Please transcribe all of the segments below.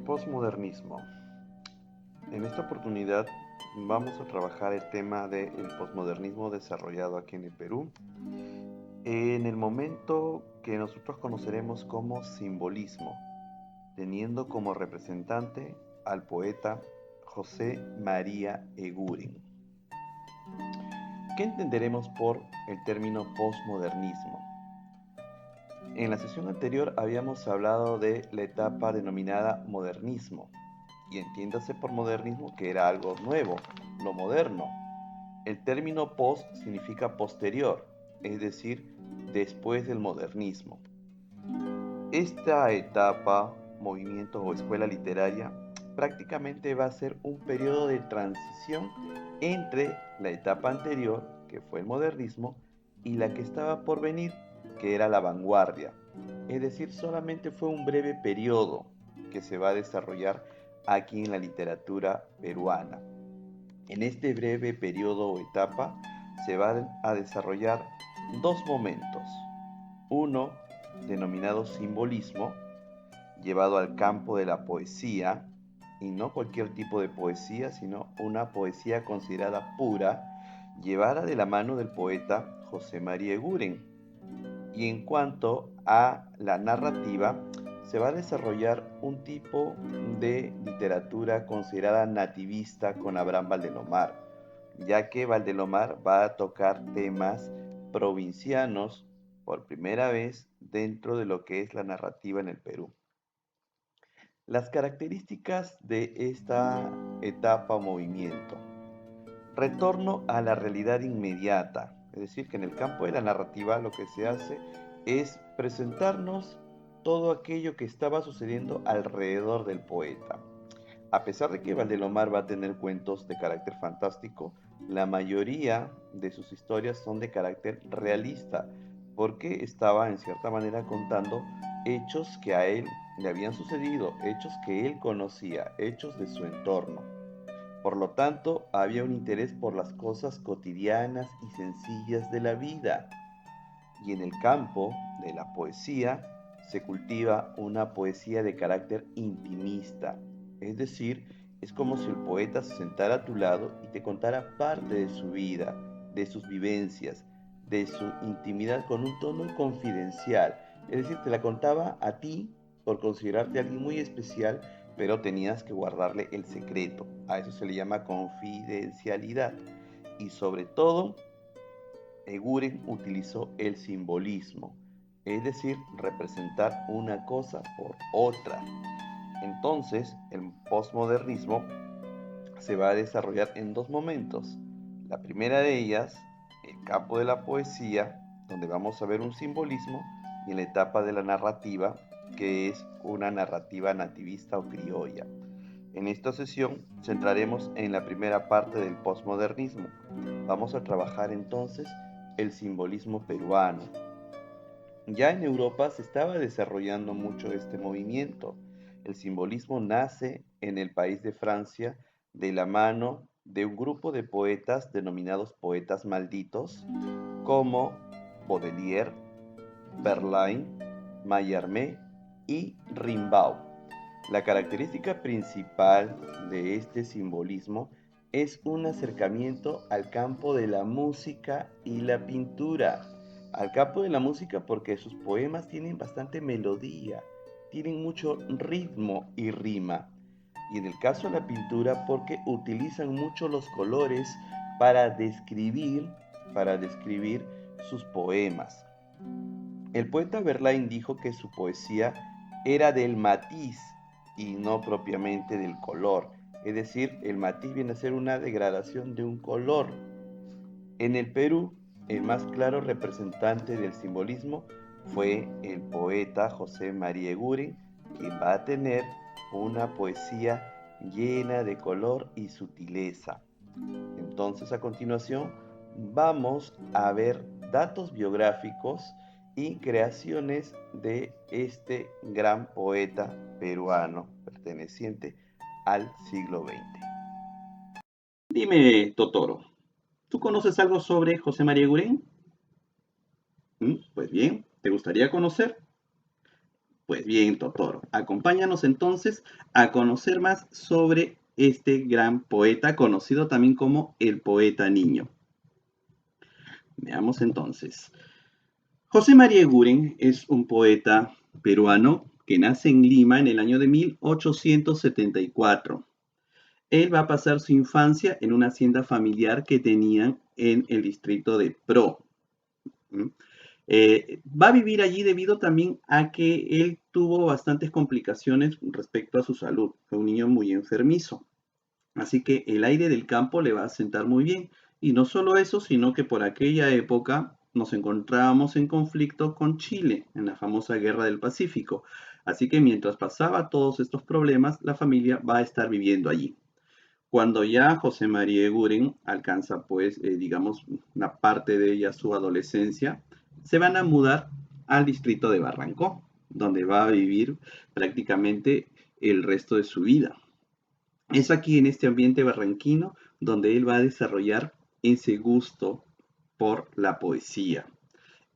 Posmodernismo. En esta oportunidad vamos a trabajar el tema del posmodernismo desarrollado aquí en el Perú, en el momento que nosotros conoceremos como simbolismo, teniendo como representante al poeta José María Eguren. ¿Qué entenderemos por el término posmodernismo? En la sesión anterior habíamos hablado de la etapa denominada modernismo, y entiéndase por modernismo que era algo nuevo, lo moderno. El término post significa posterior, es decir, después del modernismo. Esta etapa, movimiento o escuela literaria, prácticamente va a ser un periodo de transición entre la etapa anterior, que fue el modernismo, y la que estaba por venir, que era la vanguardia. Es decir, solamente fue un breve periodo que se va a desarrollar aquí en la literatura peruana. En este breve periodo o etapa se van a desarrollar dos momentos. Uno, denominado simbolismo, llevado al campo de la poesía, y no cualquier tipo de poesía, sino una poesía considerada pura, llevada de la mano del poeta José María Eguren. Y en cuanto a la narrativa, se va a desarrollar un tipo de literatura considerada nativista con Abraham Valdelomar, ya que Valdelomar va a tocar temas provincianos por primera vez dentro de lo que es la narrativa en el Perú. Las características de esta etapa o movimiento. Retorno a la realidad inmediata, es decir, que en el campo de la narrativa lo que se hace es presentarnos todo aquello que estaba sucediendo alrededor del poeta. A pesar de que Valdelomar va a tener cuentos de carácter fantástico, la mayoría de sus historias son de carácter realista, porque estaba en cierta manera contando hechos que a él le habían sucedido, hechos que él conocía, hechos de su entorno. Por lo tanto, había un interés por las cosas cotidianas y sencillas de la vida. Y en el campo de la poesía se cultiva una poesía de carácter intimista. Es decir, es como si el poeta se sentara a tu lado y te contara parte de su vida, de sus vivencias, de su intimidad con un tono confidencial. Es decir, te la contaba a ti por considerarte alguien muy especial, pero tenías que guardarle el secreto. A eso se le llama confidencialidad. Y sobre todo, Eguren utilizó el simbolismo, es decir, representar una cosa por otra. Entonces, el posmodernismo se va a desarrollar en dos momentos. La primera de ellas, el campo de la poesía, donde vamos a ver un simbolismo, y en la etapa de la narrativa, que es una narrativa nativista o criolla. En esta sesión centraremos en la primera parte del posmodernismo. Vamos a trabajar entonces el simbolismo peruano. Ya en Europa se estaba desarrollando mucho este movimiento. El simbolismo nace en el país de Francia de la mano de un grupo de poetas denominados poetas malditos, como Baudelaire, Verlaine, Mallarmé y Rimbaud. La característica principal de este simbolismo es un acercamiento al campo de la música y la pintura. Al campo de la música porque sus poemas tienen bastante melodía, tienen mucho ritmo y rima. Y en el caso de la pintura porque utilizan mucho los colores para describir, para describir sus poemas. El poeta Verlaine dijo que su poesía era del matiz y no propiamente del color. Es decir, el matiz viene a ser una degradación de un color. En el Perú, el más claro representante del simbolismo fue el poeta José María Eguren, quien va a tener una poesía llena de color y sutileza. Entonces, a continuación, vamos a ver datos biográficos y creaciones de este gran poeta peruano perteneciente al siglo XX. Dime, Totoro, ¿tú conoces algo sobre José María Eguren? Pues bien, ¿te gustaría conocer? Pues bien, Totoro, acompáñanos entonces a conocer más sobre este gran poeta, conocido también como el poeta niño. Veamos entonces. José María Eguren es un poeta peruano que nace en Lima en el año de 1874. Él va a pasar su infancia en una hacienda familiar que tenían en el distrito de Pro. ¿Mm? Va a vivir allí debido también a que él tuvo bastantes complicaciones respecto a su salud. Fue un niño muy enfermizo. Así que el aire del campo le va a sentar muy bien. Y no solo eso, sino que por aquella época nos encontrábamos en conflicto con Chile, en la famosa Guerra del Pacífico. Así que mientras pasaba todos estos problemas, la familia va a estar viviendo allí. Cuando ya José María Eguren alcanza, pues, digamos, una parte de ella su adolescencia, se van a mudar al distrito de Barranco, donde va a vivir prácticamente el resto de su vida. Es aquí en este ambiente barranquino donde él va a desarrollar ese gusto por la poesía,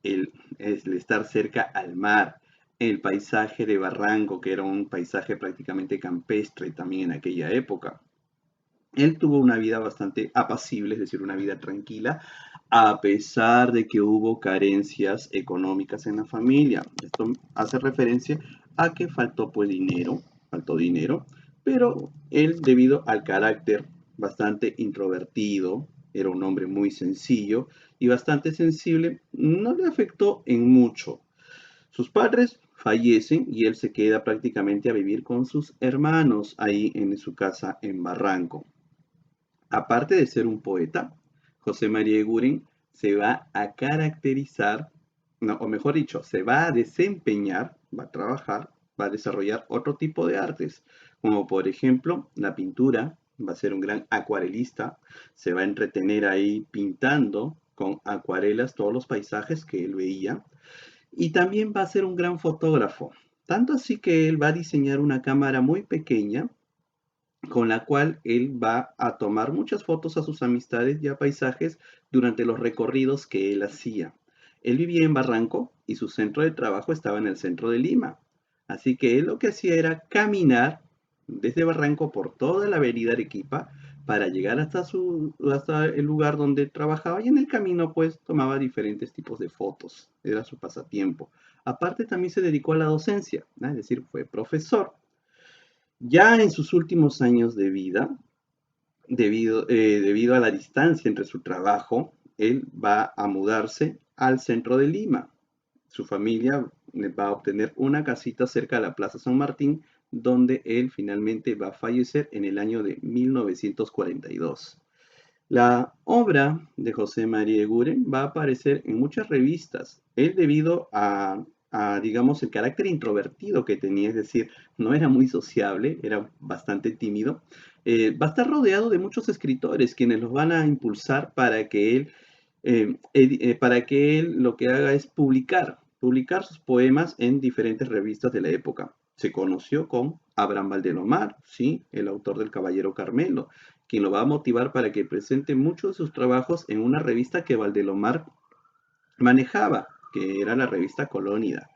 el estar cerca al mar, el paisaje de Barranco, que era un paisaje prácticamente campestre también en aquella época. Él tuvo una vida bastante apacible, es decir, una vida tranquila, a pesar de que hubo carencias económicas en la familia. Esto hace referencia a que faltó dinero, pero él, debido al carácter bastante introvertido, era un hombre muy sencillo y bastante sensible, no le afectó en mucho. Sus padres fallecen y él se queda prácticamente a vivir con sus hermanos ahí en su casa en Barranco. Aparte de ser un poeta, José María Eguren se va a caracterizar, no, o mejor dicho, se va a desempeñar, va a trabajar, va a desarrollar otro tipo de artes, como por ejemplo la pintura, va a ser un gran acuarelista, se va a entretener ahí pintando con acuarelas todos los paisajes que él veía, y también va a ser un gran fotógrafo, tanto así que él va a diseñar una cámara muy pequeña con la cual él va a tomar muchas fotos a sus amistades y a paisajes durante los recorridos que él hacía. Él vivía en Barranco y su centro de trabajo estaba en el centro de Lima. Así que él lo que hacía era caminar desde Barranco por toda la avenida Arequipa para llegar hasta el lugar donde trabajaba y en el camino pues tomaba diferentes tipos de fotos. Era su pasatiempo. Aparte también se dedicó a la docencia, ¿no? Es decir, fue profesor. Ya en sus últimos años de vida, debido a la distancia entre su trabajo, él va a mudarse al centro de Lima. Su familia va a obtener una casita cerca de la Plaza San Martín, donde él finalmente va a fallecer en el año de 1942. La obra de José María Eguren va a aparecer en muchas revistas. Él, debido digamos, el carácter introvertido que tenía, es decir, no era muy sociable, era bastante tímido, va a estar rodeado de muchos escritores quienes los van a impulsar para que él lo que haga es publicar sus poemas en diferentes revistas de la época. Se conoció con Abraham Valdelomar, ¿sí? El autor del Caballero Carmelo, quien lo va a motivar para que presente muchos de sus trabajos en una revista que Valdelomar manejaba, que era la revista Colónida.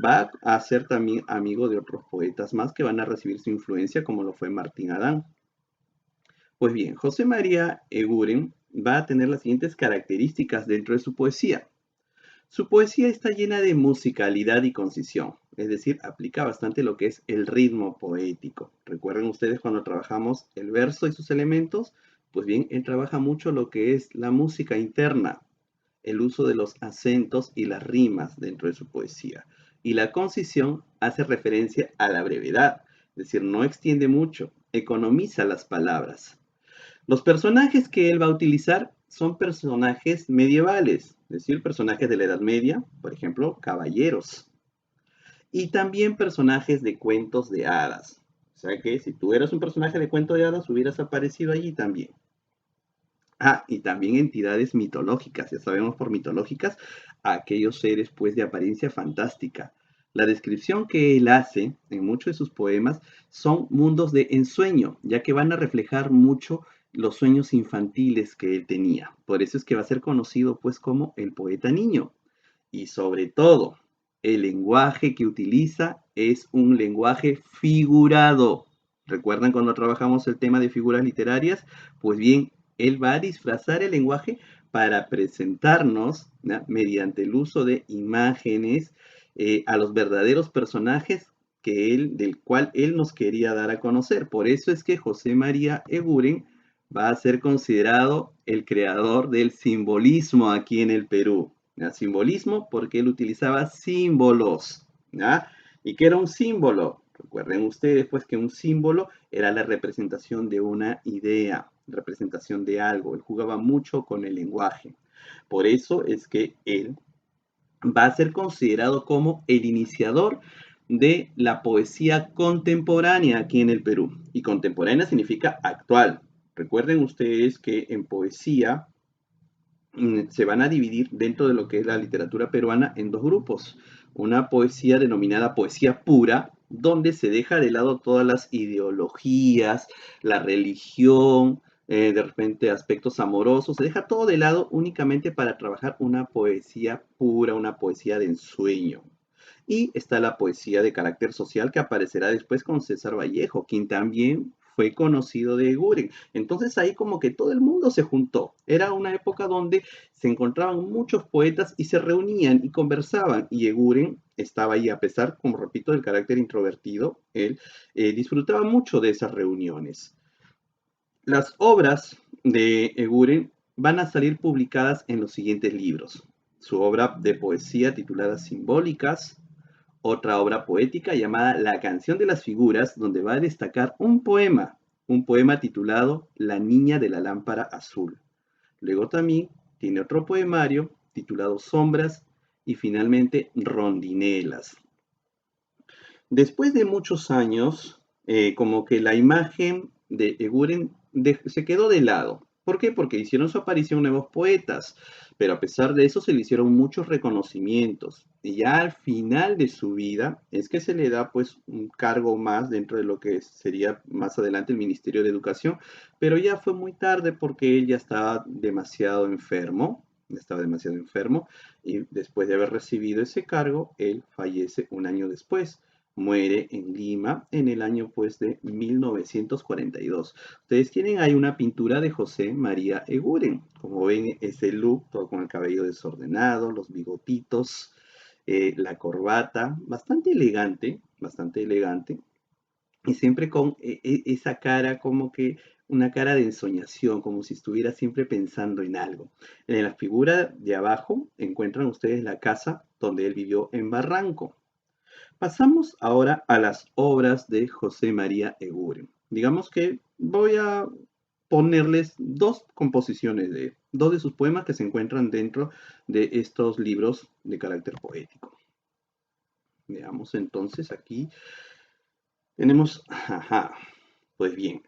Va a ser también amigo de otros poetas más que van a recibir su influencia, como lo fue Martín Adán. Pues bien, José María Eguren va a tener las siguientes características dentro de su poesía. Su poesía está llena de musicalidad y concisión, es decir, aplica bastante lo que es el ritmo poético. Recuerden ustedes cuando trabajamos el verso y sus elementos, pues bien, él trabaja mucho lo que es la música interna, el uso de los acentos y las rimas dentro de su poesía. Y la concisión hace referencia a la brevedad, es decir, no extiende mucho, economiza las palabras. Los personajes que él va a utilizar son personajes medievales, es decir, personajes de la Edad Media, por ejemplo, caballeros, y también personajes de cuentos de hadas. O sea que si tú eras un personaje de cuento de hadas, hubieras aparecido allí también. Ah, y también entidades mitológicas, ya sabemos por mitológicas, aquellos seres pues de apariencia fantástica. La descripción que él hace en muchos de sus poemas son mundos de ensueño, ya que van a reflejar mucho los sueños infantiles que él tenía. Por eso es que va a ser conocido pues como el poeta niño. Y sobre todo, El lenguaje que utiliza es un lenguaje figurado. ¿Recuerdan cuando trabajamos el tema de figuras literarias? Pues bien, él va a disfrazar el lenguaje para presentarnos, ¿no?, mediante el uso de imágenes, a los verdaderos personajes del cual él nos quería dar a conocer. Por eso es que José María Eguren va a ser considerado el creador del simbolismo aquí en el Perú. ¿Ya? Simbolismo porque él utilizaba símbolos. ¿Ya? ¿Y qué era un símbolo? Recuerden ustedes pues que un símbolo era la representación de una idea, representación de algo. Él jugaba mucho con el lenguaje. Por eso es que él va a ser considerado como el iniciador de la poesía contemporánea aquí en el Perú. Y contemporánea significa actual. Recuerden ustedes que en poesía se van a dividir dentro de lo que es la literatura peruana en dos grupos. Una poesía denominada poesía pura, donde se deja de lado todas las ideologías, la religión, de repente aspectos amorosos, se deja todo de lado únicamente para trabajar una poesía pura, una poesía de ensueño. Y está la poesía de carácter social que aparecerá después con César Vallejo, quien también fue conocido de Eguren. Entonces ahí como que todo el mundo se juntó. Era una época donde se encontraban muchos poetas y se reunían y conversaban. Y Eguren estaba ahí, a pesar, como repito, del carácter introvertido, él disfrutaba mucho de esas reuniones. Las obras de Eguren van a salir publicadas en los siguientes libros. Su obra de poesía titulada Simbólicas, otra obra poética llamada La canción de las figuras, donde va a destacar un poema titulado La niña de la lámpara azul. Luego también tiene otro poemario titulado Sombras y finalmente Rondinelas. Después de muchos años, como que la imagen de Eguren se quedó de lado. ¿Por qué? Porque hicieron su aparición nuevos poetas, pero a pesar de eso se le hicieron muchos reconocimientos. Y ya al final de su vida es que se le da pues un cargo más dentro de lo que sería más adelante el Ministerio de Educación, pero ya fue muy tarde porque él ya estaba demasiado enfermo, y después de haber recibido ese cargo, él fallece un año después. Muere en Lima en el año pues de 1942. Ustedes tienen ahí una pintura de José María Eguren. Como ven, ese look, todo con el cabello desordenado, los bigotitos, la corbata, bastante elegante, y siempre con esa cara como que una cara de ensoñación, como si estuviera siempre pensando en algo. En la figura de abajo encuentran ustedes la casa donde él vivió en Barranco. Pasamos ahora a las obras de José María Eguren. Digamos que voy a ponerles dos composiciones de dos de sus poemas que se encuentran dentro de estos libros de carácter poético. Veamos entonces aquí. Tenemos, pues bien,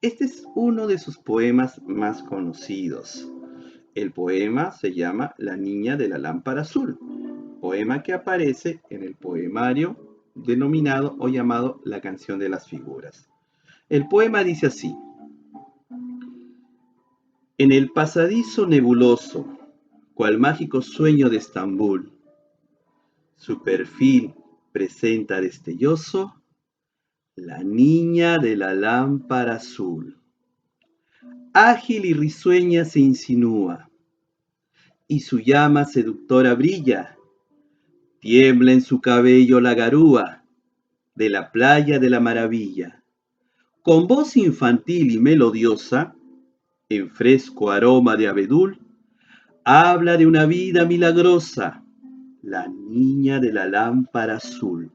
este es uno de sus poemas más conocidos. El poema se llama La niña de la lámpara azul, poema que aparece en el poemario denominado o llamado La canción de las figuras. El poema dice así: en el pasadizo nebuloso, cual mágico sueño de Estambul, su perfil presenta destelloso la niña de la lámpara azul. Ágil y risueña se insinúa, y su llama seductora brilla. Tiembla en su cabello la garúa de la playa de la maravilla. Con voz infantil y melodiosa, en fresco aroma de abedul, habla de una vida milagrosa, la niña de la lámpara azul.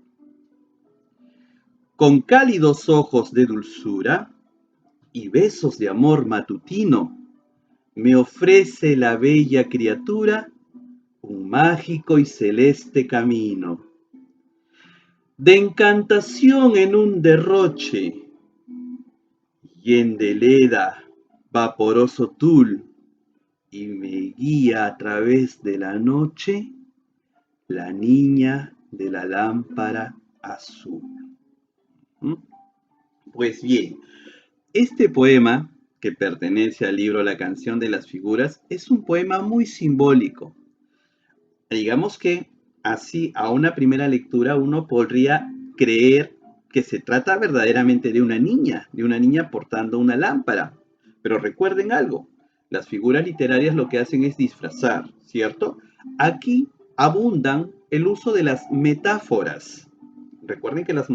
Con cálidos ojos de dulzura y besos de amor matutino, me ofrece la bella criatura un mágico y celeste camino. De encantación en un derroche, y endeleda vaporoso tul, y me guía a través de la noche la niña de la lámpara azul. ¿Mm? Pues bien, este poema, que pertenece al libro La canción de las figuras, es un poema muy simbólico. Digamos que Así, a una primera lectura uno podría creer que se trata verdaderamente de una niña portando una lámpara. Pero recuerden algo, las figuras literarias lo que hacen es disfrazar, ¿cierto? Aquí abundan el uso de las metáforas. Recuerden que las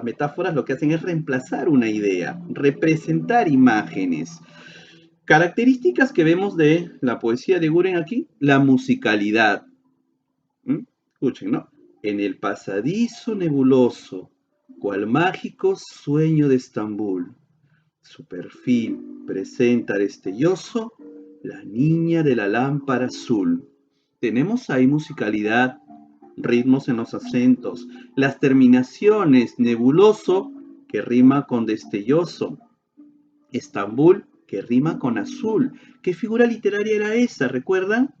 metáforas lo que hacen es reemplazar una idea, representar imágenes. Características que vemos de la poesía de Guren aquí, la musicalidad. ¿Mm? Escuchen, ¿no? En el pasadizo nebuloso, cual mágico sueño de Estambul, su perfil presenta destelloso la niña de la lámpara azul. Tenemos ahí musicalidad, ritmos en los acentos, las terminaciones, nebuloso, que rima con destelloso, Estambul, que rima con azul. ¿Qué figura literaria era esa? ¿Recuerdan?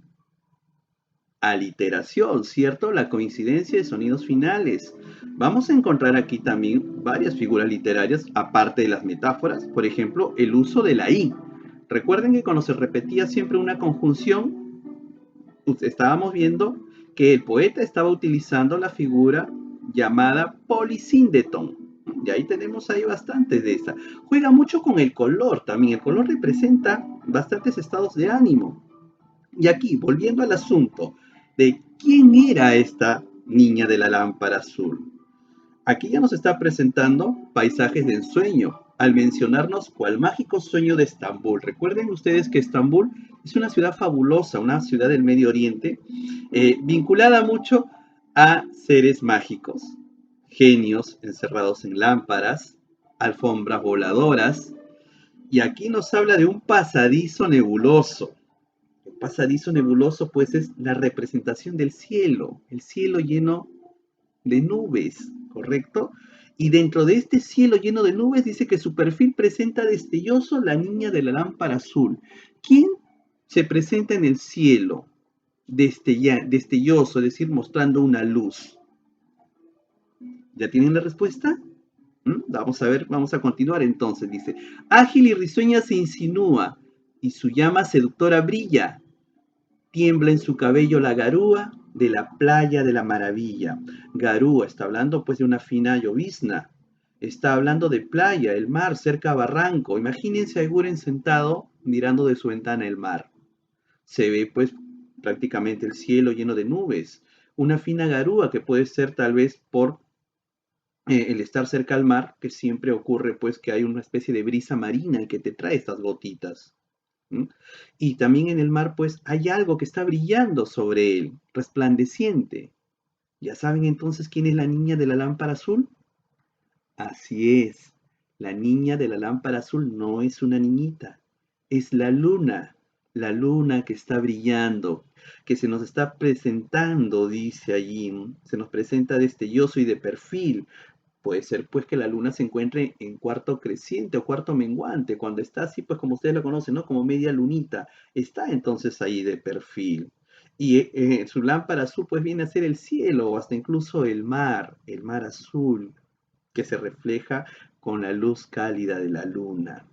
Aliteración, ¿cierto? La coincidencia de sonidos finales. Vamos a encontrar aquí también varias figuras literarias, aparte de las metáforas, por ejemplo, el uso de la I. Recuerden que cuando se repetía siempre una conjunción, estábamos viendo que el poeta estaba utilizando la figura llamada polisíndeton. Y ahí tenemos ahí bastantes de esa. Juega mucho con el color también. El color representa bastantes estados de ánimo. Y aquí, volviendo al asunto de quién era esta niña de la lámpara azul. Aquí ya nos está presentando paisajes de ensueño, al mencionarnos cuál mágico sueño de Estambul. Recuerden ustedes que Estambul es una ciudad fabulosa, una ciudad del Medio Oriente, vinculada mucho a seres mágicos, genios encerrados en lámparas, alfombras voladoras, y aquí nos habla de un pasadizo nebuloso. El pasadizo nebuloso, pues, es la representación del cielo, el cielo lleno de nubes, ¿correcto? Y dentro de este cielo lleno de nubes dice que su perfil presenta destelloso la niña de la lámpara azul. ¿Quién se presenta en el cielo destelloso, es decir, mostrando una luz? ¿Ya tienen la respuesta? Vamos a ver, vamos a continuar entonces. Dice, ágil y risueña se insinúa y su llama seductora brilla. Tiembla en su cabello la garúa de la playa de la maravilla. Garúa, está hablando pues de una fina llovizna. Está hablando de playa, el mar, cerca a Barranco. Imagínense a Eguren sentado mirando de su ventana el mar. Se ve pues prácticamente el cielo lleno de nubes. Una fina garúa que puede ser tal vez por el estar cerca al mar, que siempre ocurre pues que hay una especie de brisa marina y que te trae estas gotitas. ¿Mm? Y también en el mar, pues, hay algo que está brillando sobre él, resplandeciente. ¿Ya saben entonces quién es la niña de la lámpara azul? Así es, la niña de la lámpara azul no es una niñita, es la luna que está brillando, que se nos está presentando, dice allí, ¿no? Se nos presenta destelloso y de perfil. Puede ser pues que la luna se encuentre en cuarto creciente o cuarto menguante, cuando está así pues como ustedes lo conocen, ¿no? Como media lunita, está entonces ahí de perfil. Y su lámpara azul pues viene a ser el cielo o hasta incluso el mar azul, que se refleja con la luz cálida de la luna,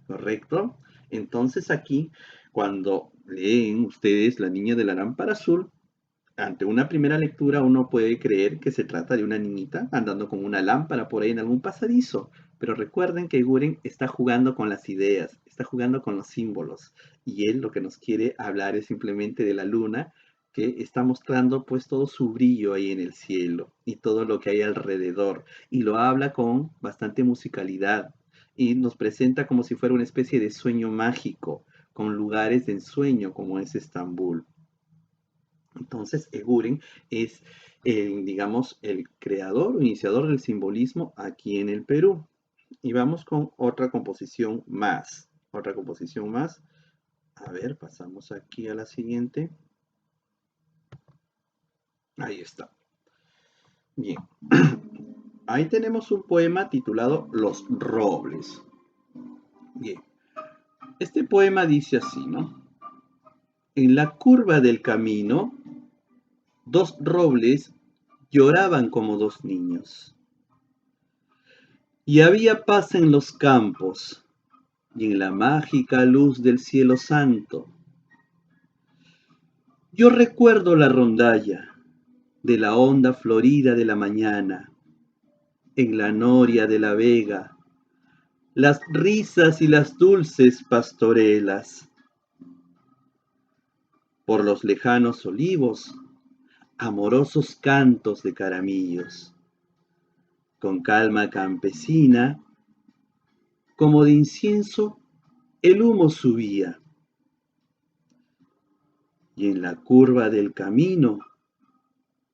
¿correcto? Entonces aquí, cuando leen ustedes La niña de la lámpara azul, ante una primera lectura uno puede creer que se trata de una niñita andando con una lámpara por ahí en algún pasadizo, pero recuerden que Guren está jugando con las ideas, está jugando con los símbolos, y él lo que nos quiere hablar es simplemente de la luna, que está mostrando pues todo su brillo ahí en el cielo y todo lo que hay alrededor, y lo habla con bastante musicalidad y nos presenta como si fuera una especie de sueño mágico, con lugares de ensueño como es Estambul. Entonces, Eguren es digamos, el creador o iniciador del simbolismo aquí en el Perú. Y vamos con otra composición más. Otra composición más. A ver, pasamos aquí a la siguiente. Ahí está. Bien. Ahí tenemos un poema titulado Los Robles. Bien. Este poema dice así, ¿no? En la curva del camino, dos robles lloraban como dos niños. Y había paz en los campos y en la mágica luz del cielo santo. Yo recuerdo la rondalla, de la onda florida de la mañana, en la noria de la vega, las risas y las dulces pastorelas, por los lejanos olivos, amorosos cantos de caramillos, con calma campesina, como de incienso, el humo subía, y en la curva del camino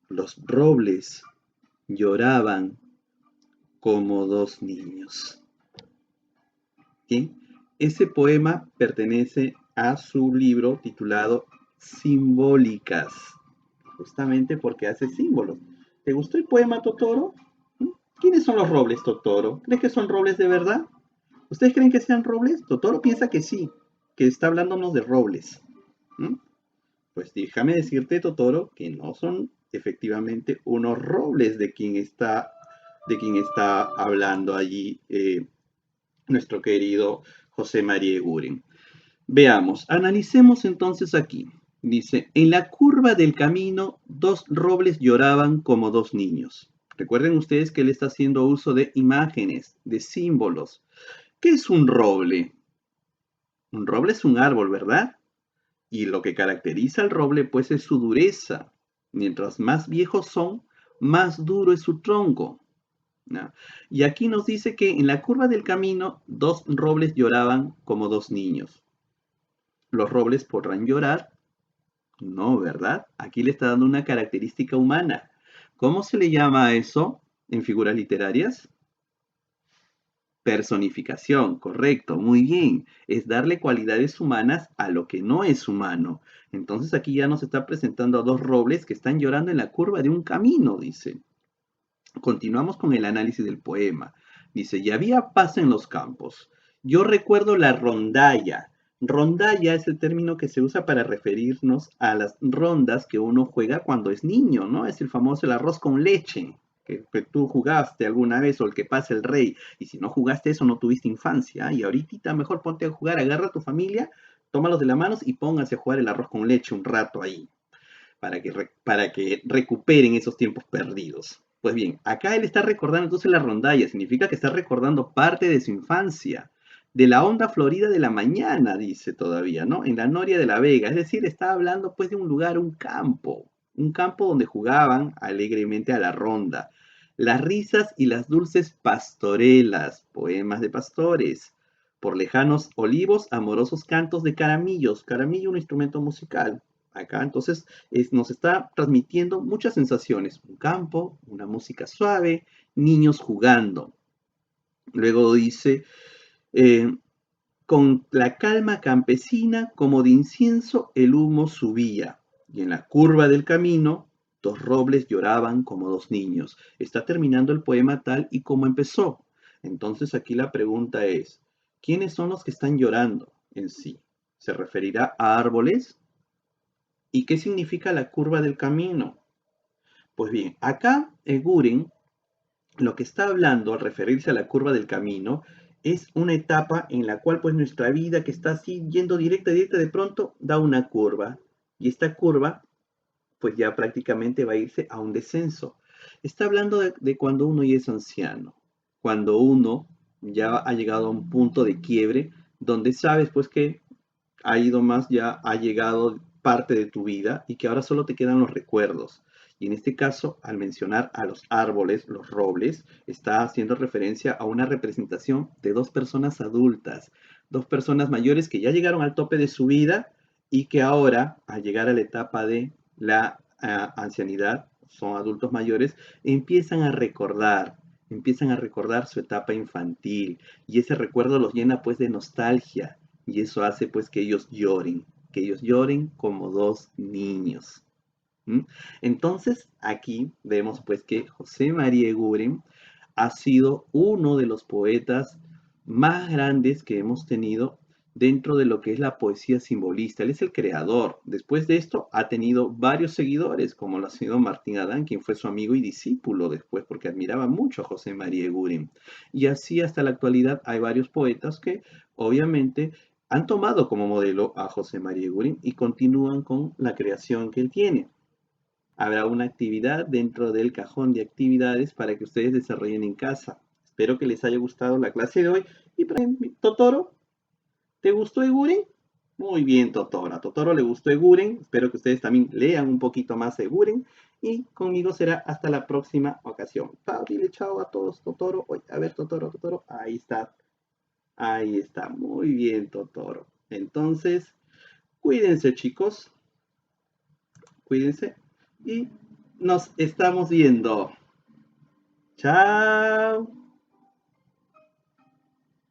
los robles lloraban como dos niños. ¿Sí? Ese poema pertenece a su libro titulado Simbólicas, justamente porque hace símbolos. ¿Te gustó el poema, Totoro? ¿Mm? ¿Quiénes son los robles, Totoro? ¿Crees que son robles de verdad? ¿Ustedes creen que sean robles? Totoro piensa que sí, que está hablándonos de robles. ¿Mm? Pues déjame decirte, Totoro, que no son efectivamente unos robles de quien está hablando allí nuestro querido José María Eguren. Veamos, analicemos entonces aquí. Dice, en la curva del camino, dos robles lloraban como dos niños. Recuerden ustedes que él está haciendo uso de imágenes, de símbolos. ¿Qué es un roble? Un roble es un árbol, ¿verdad? Y lo que caracteriza al roble, pues, es su dureza. Mientras más viejos son, más duro es su tronco, ¿no? Y aquí nos dice que en la curva del camino, dos robles lloraban como dos niños. ¿Los robles podrán llorar? No, ¿verdad? Aquí le está dando una característica humana. ¿Cómo se le llama a eso en figuras literarias? Personificación, correcto, muy bien. Es darle cualidades humanas a lo que no es humano. Entonces aquí ya nos está presentando a dos robles que están llorando en la curva de un camino, dice. Continuamos con el análisis del poema. Dice, y había paz en los campos. Yo recuerdo la rondalla. Rondalla es el término que se usa para referirnos a las rondas que uno juega cuando es niño, ¿no? Es el famoso el arroz con leche, que tú jugaste alguna vez, o el que pasa el rey. Y si no jugaste eso, no tuviste infancia. Y ahorita mejor ponte a jugar, agarra a tu familia, tómalos de las manos y pónganse a jugar el arroz con leche un rato ahí para que recuperen esos tiempos perdidos. Pues bien, acá él está recordando entonces la rondalla, significa que está recordando parte de su infancia, de la onda florida de la mañana, dice todavía, ¿no? En la noria de la Vega, es decir, está hablando pues de un lugar, un campo donde jugaban alegremente a la ronda. Las risas y las dulces pastorelas, poemas de pastores, por lejanos olivos, amorosos cantos de caramillos, caramillo un instrumento musical. Acá entonces nos está transmitiendo muchas sensaciones, un campo, una música suave, niños jugando. Luego dice, eh, con la calma campesina como de incienso el humo subía, y en la curva del camino dos robles lloraban como dos niños. Está terminando el poema tal y como empezó. Entonces aquí la pregunta es, ¿quiénes son los que están llorando en sí? ¿Se referirá a árboles? ¿Y qué significa la curva del camino? Pues bien, acá Guren lo que está hablando al referirse a la curva del camino es una etapa en la cual pues nuestra vida que está así yendo directa, directa, de pronto da una curva. Y esta curva pues ya prácticamente va a irse a un descenso. Está hablando de cuando uno ya es anciano, cuando uno ya ha llegado a un punto de quiebre donde sabes pues que ha ido más, ya ha llegado parte de tu vida y que ahora solo te quedan los recuerdos. Y en este caso, al mencionar a los árboles, los robles, está haciendo referencia a una representación de dos personas adultas, dos personas mayores que ya llegaron al tope de su vida y que ahora, al llegar a la etapa de la ancianidad, son adultos mayores, empiezan a recordar su etapa infantil y ese recuerdo los llena pues de nostalgia y eso hace pues que ellos lloren como dos niños. ¿Mm? Entonces aquí vemos pues que José María Eguren ha sido uno de los poetas más grandes que hemos tenido dentro de lo que es la poesía simbolista. Él es el creador. Después de esto ha tenido varios seguidores, como lo ha sido Martín Adán, quien fue su amigo y discípulo después, porque admiraba mucho a José María Eguren. Y así hasta la actualidad hay varios poetas que obviamente han tomado como modelo a José María Eguren y continúan con la creación que él tiene. Habrá una actividad dentro del cajón de actividades para que ustedes desarrollen en casa. Espero que les haya gustado la clase de hoy. Y Totoro, ¿te gustó Eguren? Muy bien, Totoro. A Totoro le gustó Eguren. Espero que ustedes también lean un poquito más Eguren. Y conmigo será hasta la próxima ocasión. Chao, dile chao a todos, Totoro. Oye, a ver, Totoro, Totoro. Ahí está. Ahí está. Muy bien, Totoro. Entonces, cuídense, chicos. Cuídense. Y nos estamos viendo. Chao.